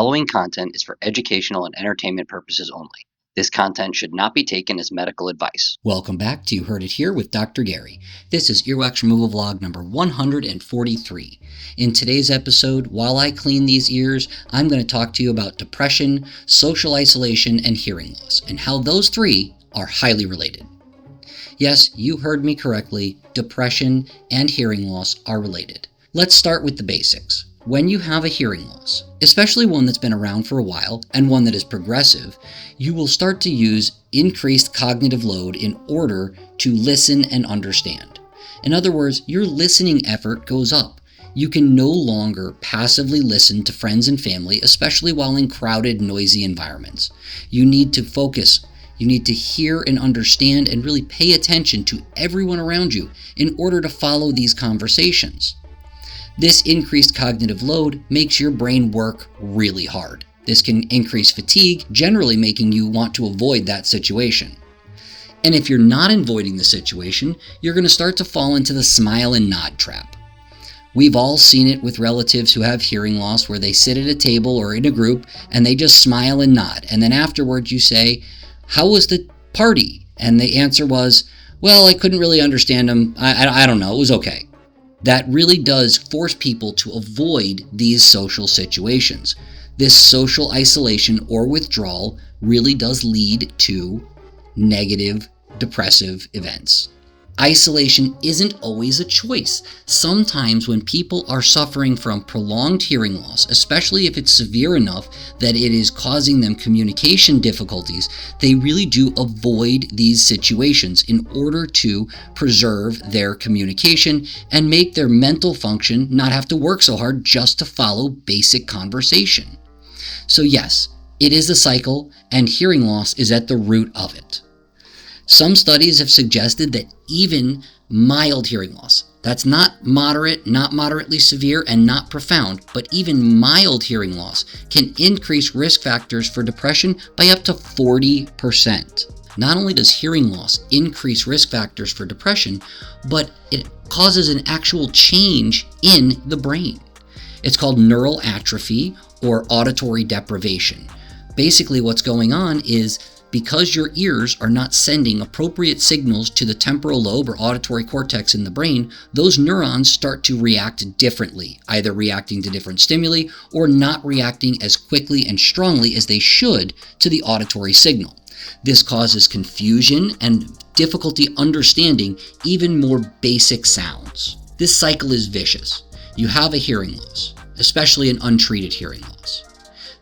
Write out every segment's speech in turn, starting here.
following content is for educational and entertainment purposes only. This content should not be taken as medical advice. Welcome back to You Heard It Here with Dr. Gary. This is Earwax Removal Vlog number 143. In today's episode, while I clean these ears, I'm going to talk to you about depression, social isolation, and hearing loss, and how those three are highly related. Yes, you heard me correctly. Depression and hearing loss are related. Let's start with the basics. When you have a hearing loss, especially one that's been around for a while and one that is progressive, you will start to use increased cognitive load in order to listen and understand. In other words, your listening effort goes up. You can no longer passively listen to friends and family, especially while in crowded, noisy environments. You need to focus. You need to hear and understand and really pay attention to everyone around you in order to follow these conversations. This increased cognitive load makes your brain work really hard. This can increase fatigue, generally making you want to avoid that situation. And if you're not avoiding the situation, you're going to start to fall into the smile and nod trap. We've all seen it with relatives who have hearing loss where they sit at a table or in a group and they just smile and nod. And then afterwards you say, "How was the party?" And the answer was, "Well, I couldn't really understand them. I don't know. It was okay." That really does force people to avoid these social situations. This social isolation or withdrawal really does lead to negative, depressive events. Isolation isn't always a choice. Sometimes when people are suffering from prolonged hearing loss, especially if it's severe enough that it is causing them communication difficulties, they really do avoid these situations in order to preserve their communication and make their mental function not have to work so hard just to follow basic conversation. So yes, it is a cycle, and hearing loss is at the root of it. Some studies have suggested that even mild hearing loss, that's not moderate, not moderately severe, and not profound, but even mild hearing loss can increase risk factors for depression by up to 40%. Not only does hearing loss increase risk factors for depression, but it causes an actual change in the brain. It's called neural atrophy or auditory deprivation. Basically, what's going on is because your ears are not sending appropriate signals to the temporal lobe or auditory cortex in the brain, those neurons start to react differently, either reacting to different stimuli or not reacting as quickly and strongly as they should to the auditory signal. This causes confusion and difficulty understanding even more basic sounds. This cycle is vicious. You have a hearing loss, especially an untreated hearing loss.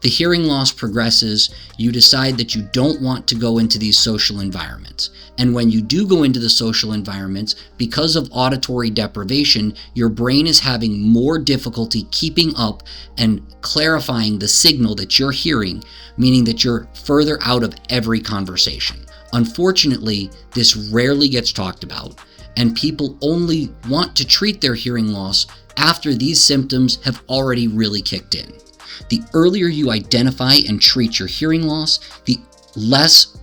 The hearing loss progresses, you decide that you don't want to go into these social environments. And when you do go into the social environments, because of auditory deprivation, your brain is having more difficulty keeping up and clarifying the signal that you're hearing, meaning that you're further out of every conversation. Unfortunately, this rarely gets talked about, and people only want to treat their hearing loss after these symptoms have already really kicked in. The earlier you identify and treat your hearing loss, the less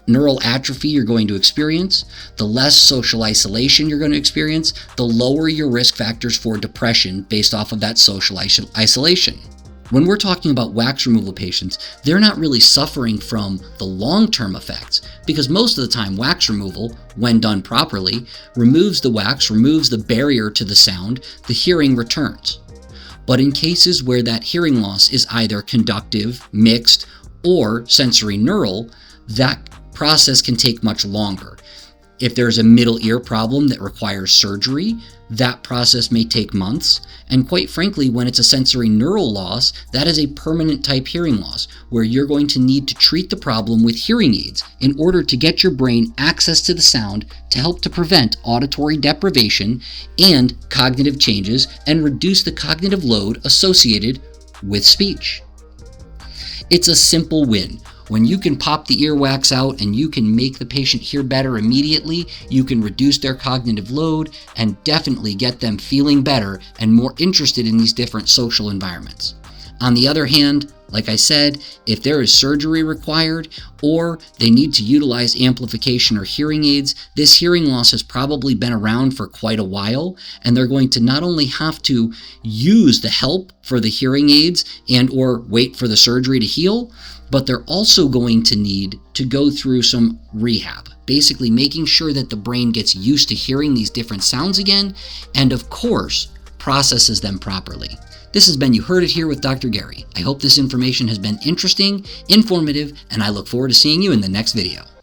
neural atrophy you're going to experience, the less social isolation you're going to experience, the lower your risk factors for depression based off of that social isolation. When we're talking about wax removal patients, they're not really suffering from the long-term effects because most of the time wax removal, when done properly, removes the wax, removes the barrier to the sound, the hearing returns. But in cases where that hearing loss is either conductive, mixed, or sensory neural, that process can take much longer. If there's a middle ear problem that requires surgery, that process may take months. And quite frankly, when it's a sensory neural loss, that is a permanent type hearing loss, where you're going to need to treat the problem with hearing aids in order to get your brain access to the sound to help to prevent auditory deprivation and cognitive changes and reduce the cognitive load associated with speech. It's a simple win. When you can pop the earwax out and you can make the patient hear better immediately, you can reduce their cognitive load and definitely get them feeling better and more interested in these different social environments. On the other hand, Like I said, if there is surgery required or they need to utilize amplification or hearing aids, this hearing loss has probably been around for quite a while, and they're going to not only have to use the help for the hearing aids and or wait for the surgery to heal, but they're also going to need to go through some rehab, basically making sure that the brain gets used to hearing these different sounds again, and of course, processes them properly. This has been You Heard It Here with Dr. Gary. I hope this information has been interesting, informative, and I look forward to seeing you in the next video.